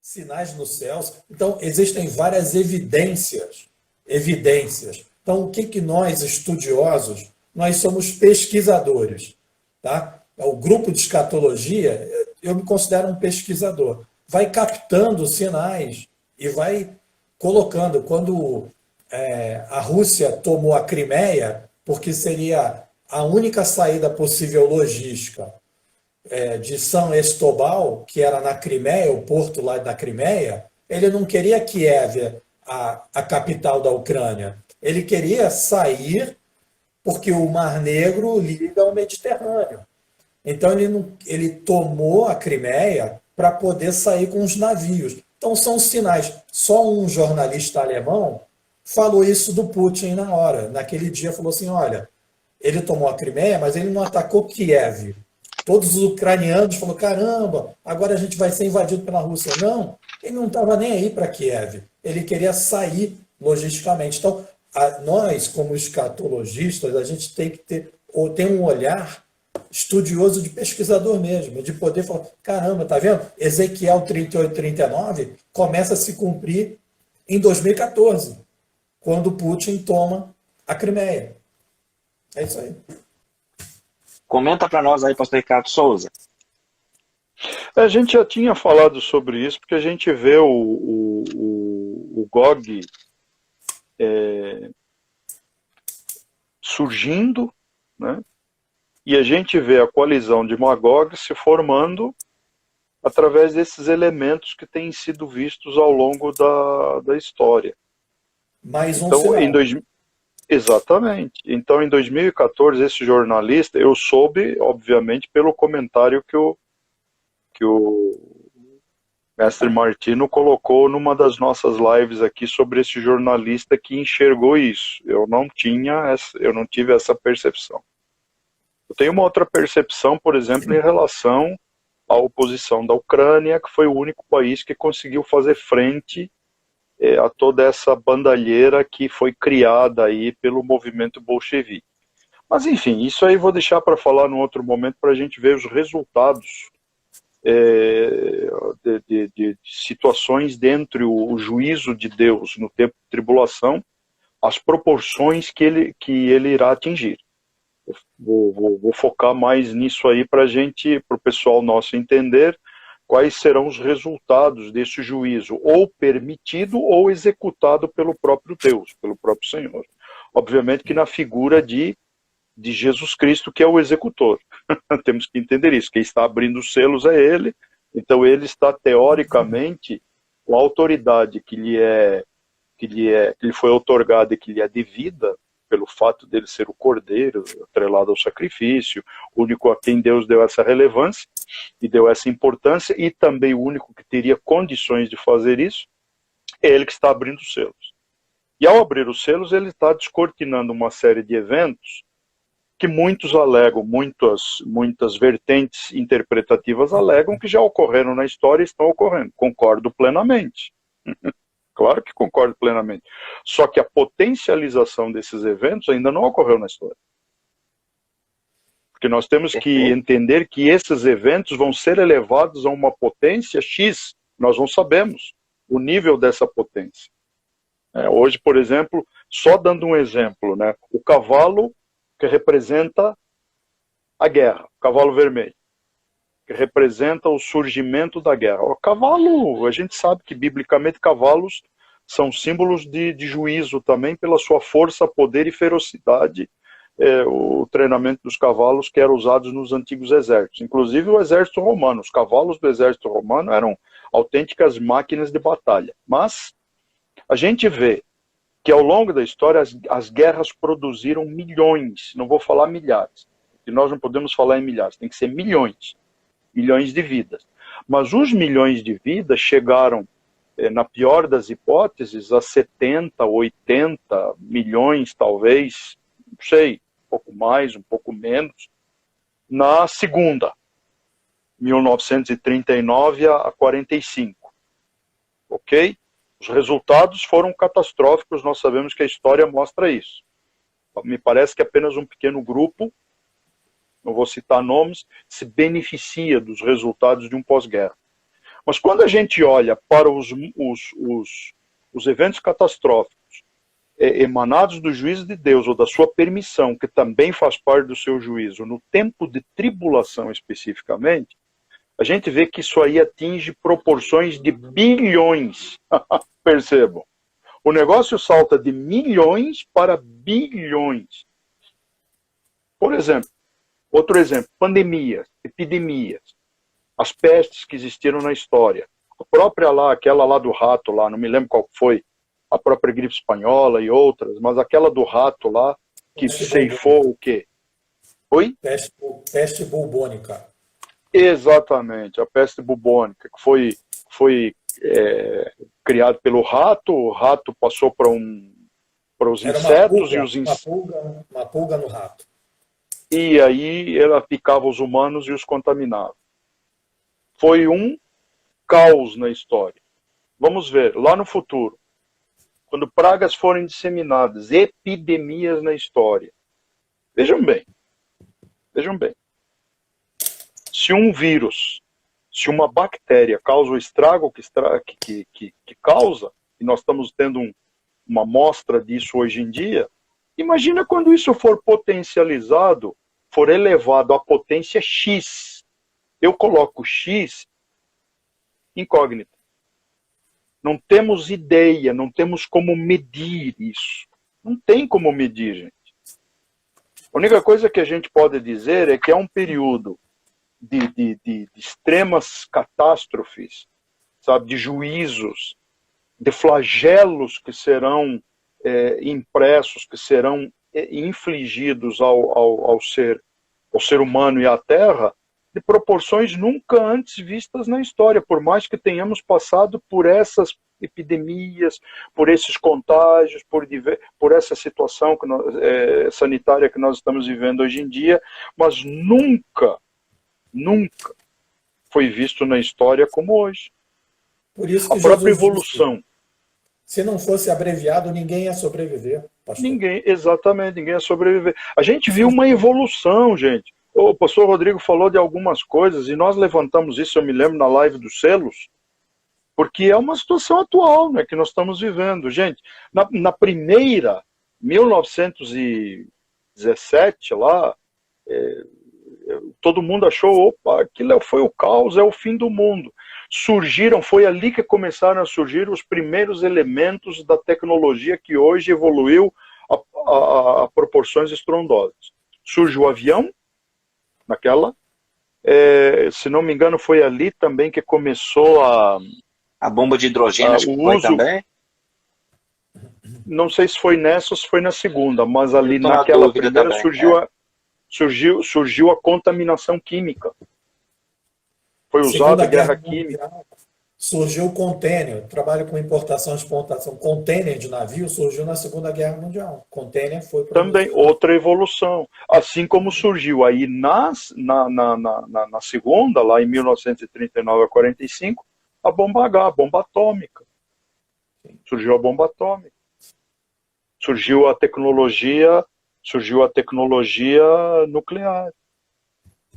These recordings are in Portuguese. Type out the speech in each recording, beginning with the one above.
sinais nos céus. Então, existem várias evidências. Então, o que que nós, estudiosos, nós somos pesquisadores, tá? O grupo de escatologia, eu me considero um pesquisador. Vai captando sinais e vai colocando. Quando a Rússia tomou a Crimeia, porque seria a única saída possível logística de São Estobal, que era na Crimeia, o porto lá da Crimeia, ele não queria Kiev, a capital da Ucrânia. Ele queria sair porque o Mar Negro liga ao Mediterrâneo. Então ele tomou a Crimeia para poder sair com os navios. Então são sinais. Só um jornalista alemão falou isso do Putin na hora. Naquele dia falou assim, olha, ele tomou a Crimeia, mas ele não atacou Kiev. Todos os ucranianos falaram, caramba, agora a gente vai ser invadido pela Rússia. Não, ele não estava nem aí para Kiev. Ele queria sair logisticamente. Então, nós, como escatologistas, a gente tem que ter um olhar estudioso de pesquisador mesmo, de poder falar, caramba, tá vendo? Ezequiel 38, 39 começa a se cumprir em 2014, quando Putin toma a Crimeia. É isso aí. Comenta para nós aí, pastor Ricardo Souza. A gente já tinha falado sobre isso, porque a gente vê o Gog surgindo, né? E a gente vê a coalizão de Magog se formando através desses elementos que têm sido vistos ao longo da história. Mais um então, sinal. Exatamente. Então, em 2014, esse jornalista, eu soube, obviamente, pelo comentário que o mestre Martino colocou numa das nossas lives aqui sobre esse jornalista que enxergou isso. Eu não tive essa percepção. Eu tenho uma outra percepção, por exemplo, em relação à oposição da Ucrânia, que foi o único país que conseguiu fazer frente a toda essa bandalheira que foi criada aí pelo movimento bolchevique. Mas, enfim, isso aí vou deixar para falar num outro momento para a gente ver os resultados de situações dentro o juízo de Deus no tempo de tribulação, as proporções que ele irá atingir. Vou focar mais nisso aí para o pessoal nosso entender quais serão os resultados desse juízo, ou permitido ou executado pelo próprio Deus, pelo próprio Senhor. Obviamente que na figura de Jesus Cristo, que é o executor. Temos que entender isso. Quem está abrindo os selos é ele, então ele está teoricamente com a autoridade que lhe foi otorgada e que lhe é devida, pelo fato dele ser o cordeiro, atrelado ao sacrifício, o único a quem Deus deu essa relevância e deu essa importância, e também o único que teria condições de fazer isso, é ele que está abrindo os selos. E ao abrir os selos, ele está descortinando uma série de eventos que muitos alegam, muitas vertentes interpretativas alegam que já ocorreram na história e estão ocorrendo. Concordo plenamente. Claro que concordo plenamente. Só que a potencialização desses eventos ainda não ocorreu na história. Porque nós temos que entender que esses eventos vão ser elevados a uma potência X. Nós não sabemos o nível dessa potência. Hoje, por exemplo, só dando um exemplo, né, o cavalo que representa a guerra, o cavalo vermelho, que representa o surgimento da guerra. O cavalo, a gente sabe que biblicamente cavalos são símbolos de juízo também pela sua força, poder e ferocidade, o treinamento dos cavalos que era usado nos antigos exércitos, inclusive o exército romano. Os cavalos do exército romano eram autênticas máquinas de batalha. Mas a gente vê que ao longo da história as guerras produziram milhões, não vou falar milhares, e nós não podemos falar em milhares, tem que ser milhões de vidas. Mas os milhões de vidas chegaram, na pior das hipóteses, a 70, 80 milhões, talvez, não sei, um pouco mais, um pouco menos, na segunda, 1939 a 45. Ok? Os resultados foram catastróficos, nós sabemos que a história mostra isso. Me parece que apenas um pequeno grupo, não vou citar nomes, se beneficia dos resultados de um pós-guerra. Mas quando a gente olha para os eventos catastróficos emanados do juízo de Deus ou da sua permissão, que também faz parte do seu juízo, no tempo de tribulação especificamente, a gente vê que isso aí atinge proporções de bilhões. Percebam. O negócio salta de milhões para bilhões. Por exemplo, outro exemplo, pandemias, epidemias, as pestes que existiram na história. A própria lá, aquela lá do rato lá, não me lembro qual foi, a própria gripe espanhola e outras, mas aquela do rato lá, que ceifou o quê? Oi? Peste bubônica. Exatamente, a peste bubônica, que foi criado pelo rato, o rato passou para os insetos e os uma pulga no rato. E aí ela picava os humanos e os contaminava. Foi um caos na história. Vamos ver, lá no futuro, quando pragas forem disseminadas, epidemias na história. Vejam bem. Se um vírus, se uma bactéria causa o estrago que causa, e nós estamos tendo uma amostra disso hoje em dia, imagina quando isso for potencializado, for elevado à potência X. Eu coloco X incógnito. Não temos ideia, não temos como medir isso. Não tem como medir, gente. A única coisa que a gente pode dizer é que é um período de extremas catástrofes, sabe, de juízos, de flagelos que serão impressos, que serão infligidos ao ser humano e à Terra, de proporções nunca antes vistas na história, por mais que tenhamos passado por essas epidemias, por esses contágios, por essa situação sanitária que nós estamos vivendo hoje em dia, mas nunca foi visto na história como hoje. Por isso que a própria Jesus evolução. Disse, se não fosse abreviado, ninguém ia sobreviver, pastor. Exatamente, ninguém ia sobreviver. A gente viu uma evolução, gente. O pastor Rodrigo falou de algumas coisas e nós levantamos isso, eu me lembro, na live dos selos, porque é uma situação atual, né, que nós estamos vivendo. Gente, na primeira, 1917, lá, todo mundo achou, opa, aquilo foi o caos, é o fim do mundo. Foi ali que começaram a surgir os primeiros elementos da tecnologia que hoje evoluiu a proporções estrondosas. Surge o avião, se não me engano, foi ali também que começou a bomba de hidrogênio, acho que foi também. Não sei se foi nessa ou se foi na segunda, mas ali naquela primeira também, surgiu a contaminação química. Foi usada a guerra química. Surgiu o contêiner, trabalho com importação e exportação. Contêiner de navio surgiu na Segunda Guerra Mundial. Contêiner foi também outra evolução. Assim como surgiu aí na segunda, lá em 1939 a 45, a bomba H, a bomba atômica. Surgiu a bomba atômica. Surgiu a tecnologia nuclear.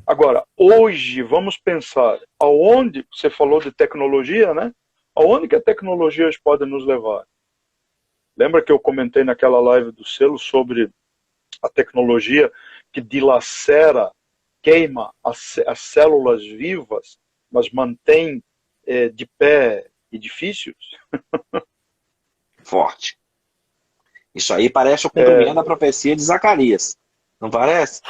Agora, hoje, vamos pensar, aonde, você falou de tecnologia, né? Aonde que a tecnologia hoje pode nos levar? Lembra que eu comentei naquela live do selo sobre a tecnologia que dilacera, queima as células vivas, mas mantém de pé edifícios? Forte. Isso aí parece o cumprimento da profecia de Zacarias. Não parece?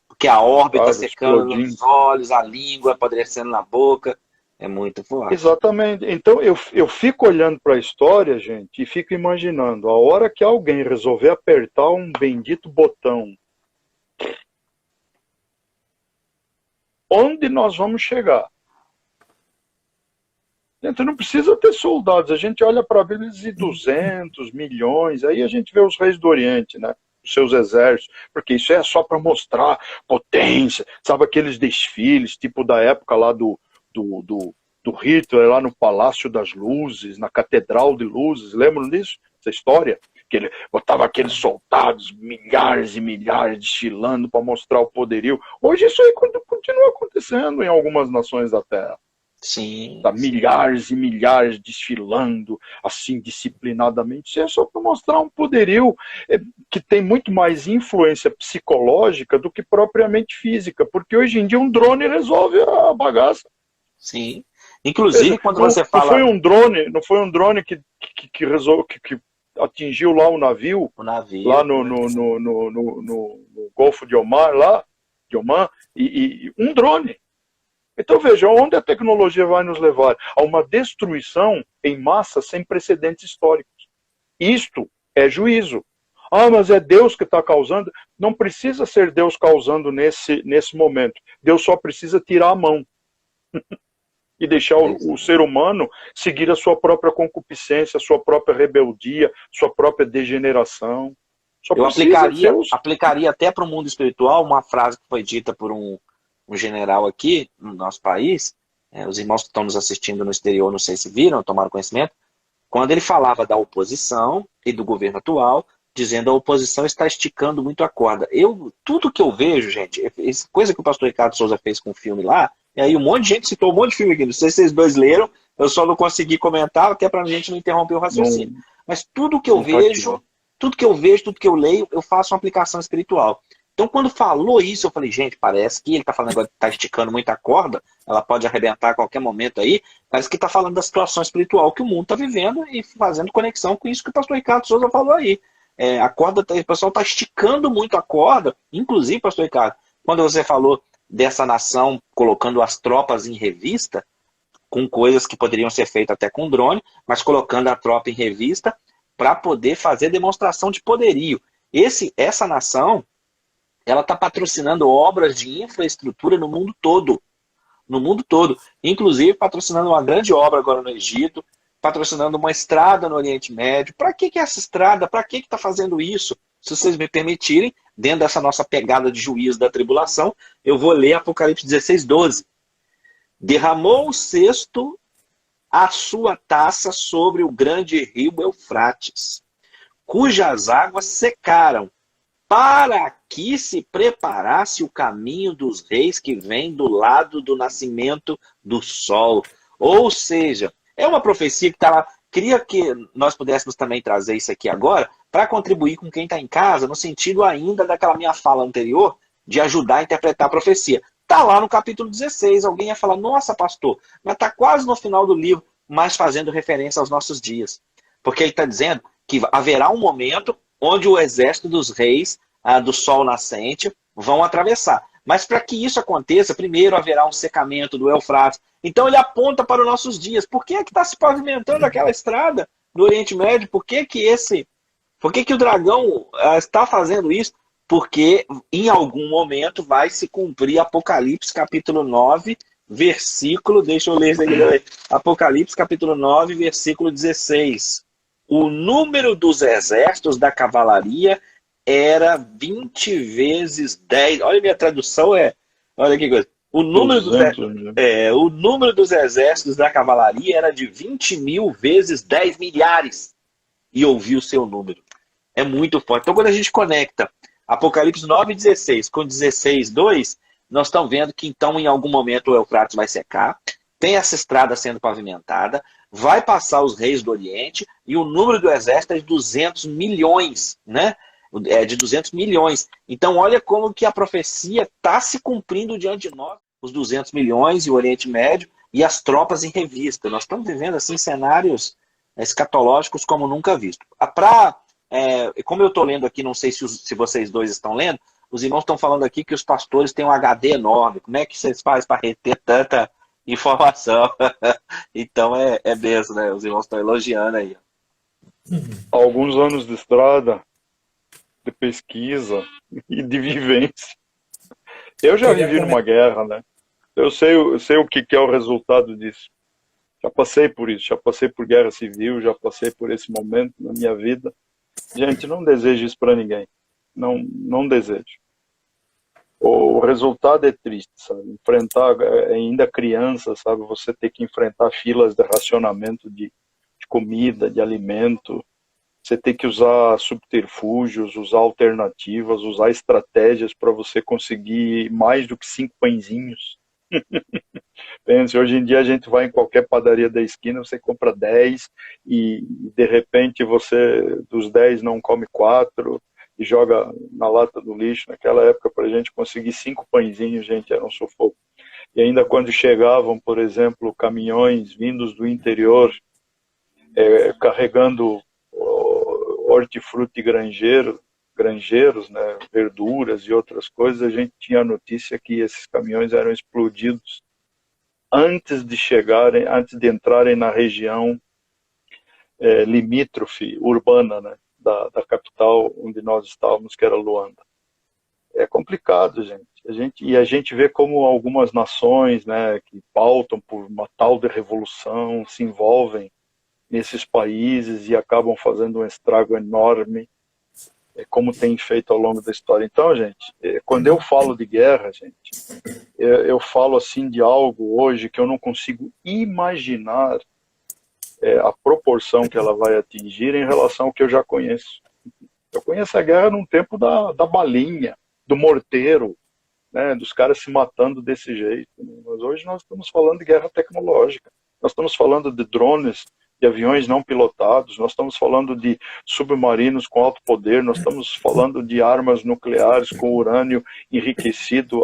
Porque a órbita secando nos olhos, a língua apodrecendo na boca. É muito forte. Exatamente. Então eu fico olhando para a história, gente, e fico imaginando, a hora que alguém resolver apertar um bendito botão, onde nós vamos chegar? Gente, não precisa ter soldados. A gente olha para a Bíblia e diz 200, milhões, aí a gente vê os reis do Oriente, né? Os seus exércitos, porque isso é só para mostrar potência, sabe, aqueles desfiles, tipo da época lá do Hitler, lá no Palácio das Luzes, na Catedral de Luzes, lembram disso? Essa história? Que ele botava aqueles soldados, milhares e milhares, desfilando para mostrar o poderio. Hoje isso aí continua acontecendo em algumas nações da Terra. Sim. Tá, milhares e milhares desfilando assim disciplinadamente. Isso é só para mostrar um poderio que tem muito mais influência psicológica do que propriamente física, porque hoje em dia um drone resolve a bagaça. Sim. Inclusive, quando você fala... Não foi um drone que atingiu lá um navio, o navio, lá no Golfo de Oman, e um drone. Então veja, onde a tecnologia vai nos levar? A uma destruição em massa sem precedentes históricos. Isto é juízo. Ah, mas é Deus que está causando? Não precisa ser Deus causando nesse momento. Deus só precisa tirar a mão. E deixar o ser humano seguir a sua própria concupiscência, a sua própria rebeldia, sua própria degeneração. Eu aplicaria até para o mundo espiritual uma frase que foi dita por um general aqui no nosso país, os irmãos que estão nos assistindo no exterior, não sei se viram, tomaram conhecimento, quando ele falava da oposição e do governo atual, dizendo a oposição está esticando muito a corda. Tudo que eu vejo, gente, essa coisa que o pastor Ricardo Souza fez com o filme lá, e aí um monte de gente citou um monte de filme aqui, não sei se vocês dois leram, eu só não consegui comentar, até para a gente não interromper o raciocínio. Mas tudo que eu vejo, tudo que eu leio, eu faço uma aplicação espiritual. Então, quando falou isso, eu falei, gente, parece que ele está falando agora que está esticando muita corda, ela pode arrebentar a qualquer momento aí, parece que está falando da situação espiritual que o mundo está vivendo e fazendo conexão com isso que o pastor Ricardo Souza falou aí. O pessoal está esticando muito a corda, inclusive, pastor Ricardo, quando você falou dessa nação colocando as tropas em revista, com coisas que poderiam ser feitas até com drone, mas colocando a tropa em revista para poder fazer demonstração de poderio. Essa nação, ela está patrocinando obras de infraestrutura no mundo todo. No mundo todo. Inclusive patrocinando uma grande obra agora no Egito, patrocinando uma estrada no Oriente Médio. Para que essa estrada? Para que está fazendo isso? Se vocês me permitirem, dentro dessa nossa pegada de juízo da tribulação, eu vou ler Apocalipse 16:12. Derramou o cesto a sua taça sobre o grande rio Eufrates, cujas águas secaram, para que se preparasse o caminho dos reis que vem do lado do nascimento do sol. Ou seja, é uma profecia que está lá. Queria que nós pudéssemos também trazer isso aqui agora para contribuir com quem está em casa, no sentido ainda daquela minha fala anterior, de ajudar a interpretar a profecia. Está lá no capítulo 16, alguém ia falar, nossa pastor, mas está quase no final do livro, mas fazendo referência aos nossos dias. Porque ele está dizendo que haverá um momento onde o exército dos reis do sol nascente vão atravessar. Mas para que isso aconteça, primeiro haverá um secamento do Eufrates. Então ele aponta para os nossos dias. Por que está se pavimentando aquela estrada do Oriente Médio? Por que o dragão está fazendo isso? Porque em algum momento vai se cumprir Apocalipse capítulo 9, versículo, deixa eu ler isso aqui, Apocalipse capítulo 9, versículo 16. O número dos exércitos da cavalaria era 20 vezes 10. Olha a minha tradução, olha que coisa. O número dos exércitos da cavalaria era de 20.000 vezes 10 milhares. E ouvi o seu número. É muito forte. Então, quando a gente conecta Apocalipse 9:16 com 16:2, nós estamos vendo que então em algum momento o Eufrates vai secar, tem essa estrada sendo pavimentada, vai passar os reis do Oriente e o número do exército é de 200 milhões, né? De 200 milhões. Então olha como que a profecia está se cumprindo diante de nós, os 200 milhões e o Oriente Médio e as tropas em revista. Nós estamos vivendo assim cenários escatológicos como nunca visto. Como eu estou lendo aqui, não sei se vocês dois estão lendo, os irmãos estão falando aqui que os pastores têm um HD enorme. Como é que vocês fazem para reter tanta informação? Então é mesmo, né? Os irmãos estão elogiando aí. Alguns anos de estrada, de pesquisa e de vivência. Eu já vivi numa guerra, né? Eu sei o que é o resultado disso. Já passei por isso, já passei por guerra civil, já passei por esse momento na minha vida. Gente, não desejo isso para ninguém. Não desejo. O resultado é triste, sabe? Enfrentar, ainda criança, sabe? Você ter que enfrentar filas de racionamento de comida, de alimento. Você ter que usar subterfúgios, usar alternativas, usar estratégias para você conseguir mais do que 5 pãezinhos. Pense, hoje em dia a gente vai em qualquer padaria da esquina, você compra 10 e de repente você dos 10 não come 4 e joga na lata do lixo. Naquela época, para a gente conseguir 5 pãezinhos, gente, era um sufoco. E ainda quando chegavam, por exemplo, caminhões vindos do interior, carregando hortifruti granjeiros, né, verduras e outras coisas, a gente tinha a notícia que esses caminhões eram explodidos antes de entrarem na região limítrofe urbana, né, da capital onde nós estávamos, que era Luanda. É complicado, gente. A gente vê como algumas nações, né, que pautam por uma tal de revolução se envolvem nesses países e acabam fazendo um estrago enorme, como tem feito ao longo da história. Então, gente, quando eu falo de guerra, gente, eu falo assim de algo hoje que eu não consigo imaginar a proporção que ela vai atingir em relação ao que eu já conheço. Eu conheço a guerra num tempo da balinha, do morteiro, né, dos caras se matando desse jeito. Mas hoje nós estamos falando de guerra tecnológica. Nós estamos falando de drones, de aviões não pilotados, nós estamos falando de submarinos com alto poder, nós estamos falando de armas nucleares com urânio enriquecido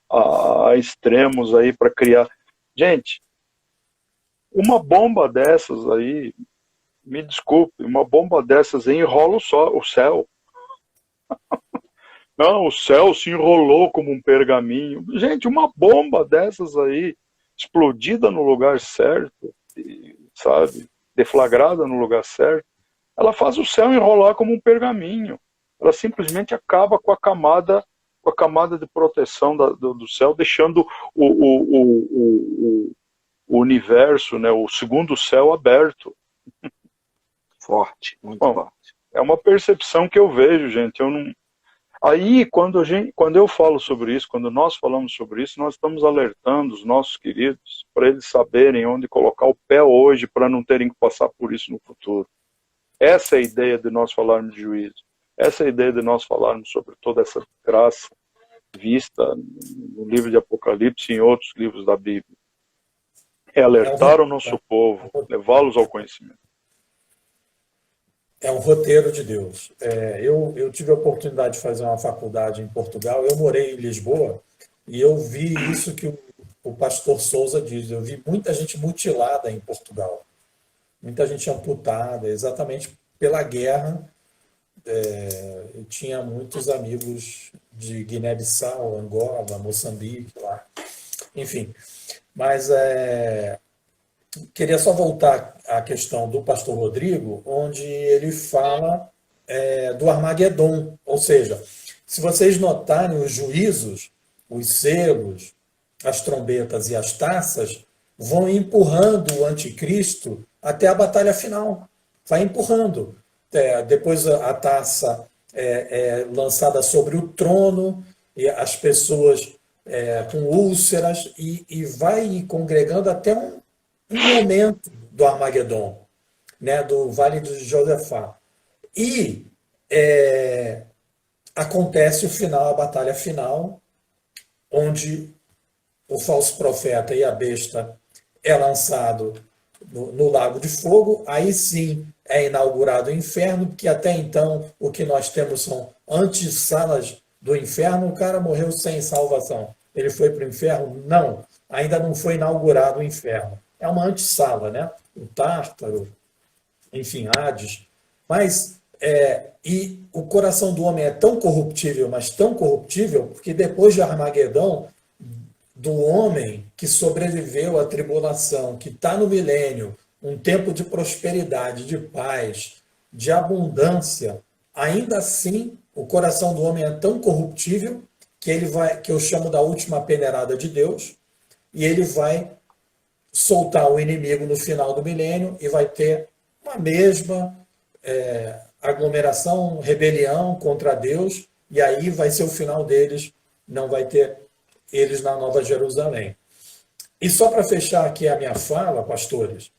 a extremos aí para criar. Gente, uma bomba dessas aí, me desculpe, uma bomba dessas aí enrola o céu. Não, o céu se enrolou como um pergaminho. Gente, uma bomba dessas aí, explodida no lugar certo, sabe, deflagrada no lugar certo, ela faz o céu enrolar como um pergaminho. Ela simplesmente acaba com a camada de proteção do céu, deixando o universo, né, o segundo céu aberto. Forte, muito forte. É uma percepção que eu vejo, gente. Eu não... Aí, quando eu falo sobre isso, quando nós falamos sobre isso, nós estamos alertando os nossos queridos para eles saberem onde colocar o pé hoje para não terem que passar por isso no futuro. Essa é a ideia de nós falarmos de juízo. Essa é a ideia de nós falarmos sobre toda essa graça vista no livro de Apocalipse e em outros livros da Bíblia. É alertar o nosso povo, levá-los ao conhecimento. É um roteiro de Deus. Eu tive a oportunidade de fazer uma faculdade em Portugal. Eu morei em Lisboa e eu vi isso que o pastor Souza diz. Eu vi muita gente mutilada em Portugal. Muita gente amputada, exatamente pela guerra. Eu tinha muitos amigos de Guiné-Bissau, Angola, Moçambique, lá. Enfim, mas queria só voltar à questão do pastor Rodrigo, onde ele fala do Armagedon. Ou seja, se vocês notarem os juízos, os selos, as trombetas e as taças, vão empurrando o anticristo até a batalha final. Vai empurrando. Depois a taça é lançada sobre o trono, e as pessoas com úlceras, e vai congregando até um momento do Armagedon, né, do Vale de Josafá. E acontece o final, a batalha final, onde o falso profeta e a besta é lançado no lago de fogo. Aí sim é inaugurado o inferno, porque até então o que nós temos são antessalas do inferno. O cara morreu sem salvação. Ele foi para o inferno? Não, ainda não foi inaugurado o inferno. É uma antessala, né? O Tártaro, enfim, Hades. Mas, e o coração do homem é tão corruptível, mas tão corruptível, porque depois de Armagedon, do homem que sobreviveu à tribulação, que está no milênio, um tempo de prosperidade, de paz, de abundância, ainda assim o coração do homem é tão corruptível que eu chamo da última peneirada de Deus, e ele vai soltar o inimigo no final do milênio e vai ter uma mesma aglomeração, rebelião contra Deus, e aí vai ser o final deles, não vai ter eles na Nova Jerusalém. E só para fechar aqui a minha fala, pastores,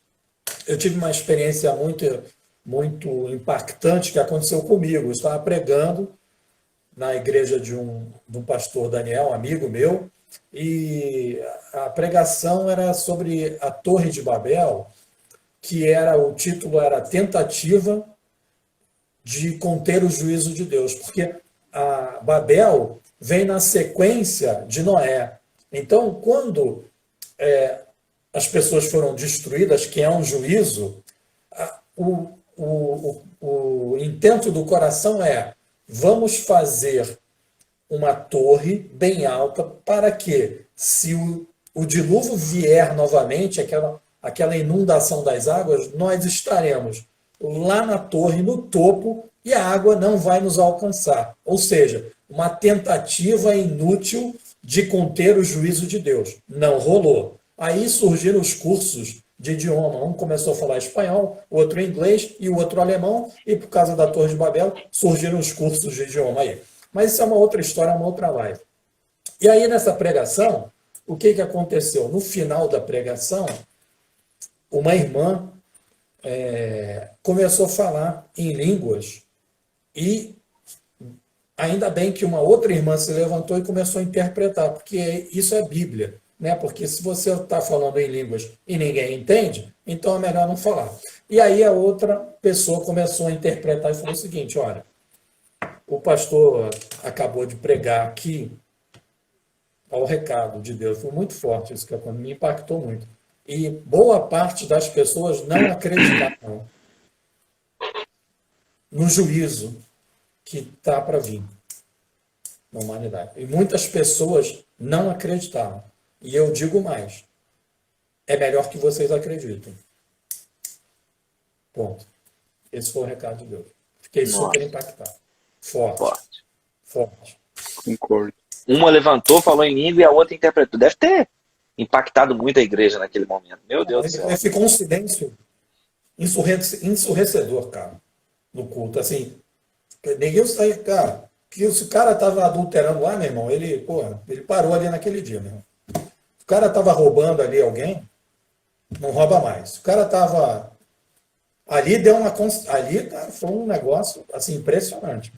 eu tive uma experiência muito impactante que aconteceu comigo. Eu estava pregando na igreja de um pastor Daniel, amigo meu, e a pregação era sobre a Torre de Babel, que era, o título era Tentativa de Conter o Juízo de Deus, porque a Babel vem na sequência de Noé. Então, quando as pessoas foram destruídas, que é um juízo, o intento do coração é: vamos fazer uma torre bem alta para que, se o dilúvio vier novamente, aquela inundação das águas, nós estaremos lá na torre, no topo, e a água não vai nos alcançar. Ou seja, uma tentativa inútil de conter o juízo de Deus. Não rolou. Aí surgiram os cursos de idioma. Um começou a falar espanhol, o outro inglês e o outro alemão, e por causa da Torre de Babel surgiram os cursos de idioma aí. Mas isso é uma outra história, uma outra live. E aí, nessa pregação, o que aconteceu? No final da pregação, uma irmã começou a falar em línguas, e ainda bem que uma outra irmã se levantou e começou a interpretar, porque isso é Bíblia, né? Porque se você está falando em línguas e ninguém entende, então é melhor não falar. E aí a outra pessoa começou a interpretar e falou o seguinte: olha, o pastor acabou de pregar aqui ao recado de Deus. Foi muito forte isso, que me impactou muito. E boa parte das pessoas não acreditaram no juízo que está para vir na humanidade. E muitas pessoas não acreditaram. E eu digo mais: é melhor que vocês acreditem. Ponto. Esse foi o recado de Deus. Fiquei super impactado. Forte. Concordo. Uma levantou, falou em língua e a outra interpretou. Deve ter impactado muito a igreja naquele momento. Meu Deus do céu. Ficou um silêncio ensurrecedor, cara, no culto. Assim, ninguém sai, cara. Que se o cara estava adulterando lá, meu irmão, ele parou ali naquele dia, meu irmão. Se o cara estava roubando ali alguém, não rouba mais. Se o cara estava ali, cara, foi um negócio assim impressionante.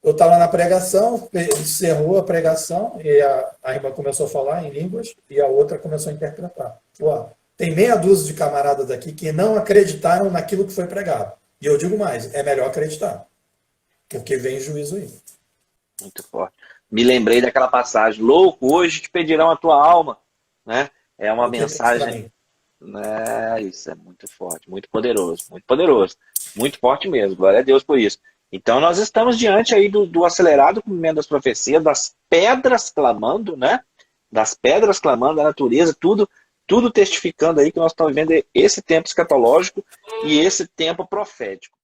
Eu estava na pregação, encerrou a pregação, e a irmã começou a falar em línguas, e a outra começou a interpretar. Tem meia dúzia de camaradas aqui que não acreditaram naquilo que foi pregado. E eu digo mais: é melhor acreditar, porque vem juízo aí. Muito forte. Me lembrei daquela passagem: louco, hoje te pedirão a tua alma, né? É uma mensagem, né? Isso é muito forte, muito poderoso, muito forte mesmo. Glória a Deus por isso. Então nós estamos diante aí do acelerado cumprimento das profecias, das pedras clamando, né? Das pedras clamando, da natureza, tudo testificando aí que nós estamos vivendo esse tempo escatológico e esse tempo profético.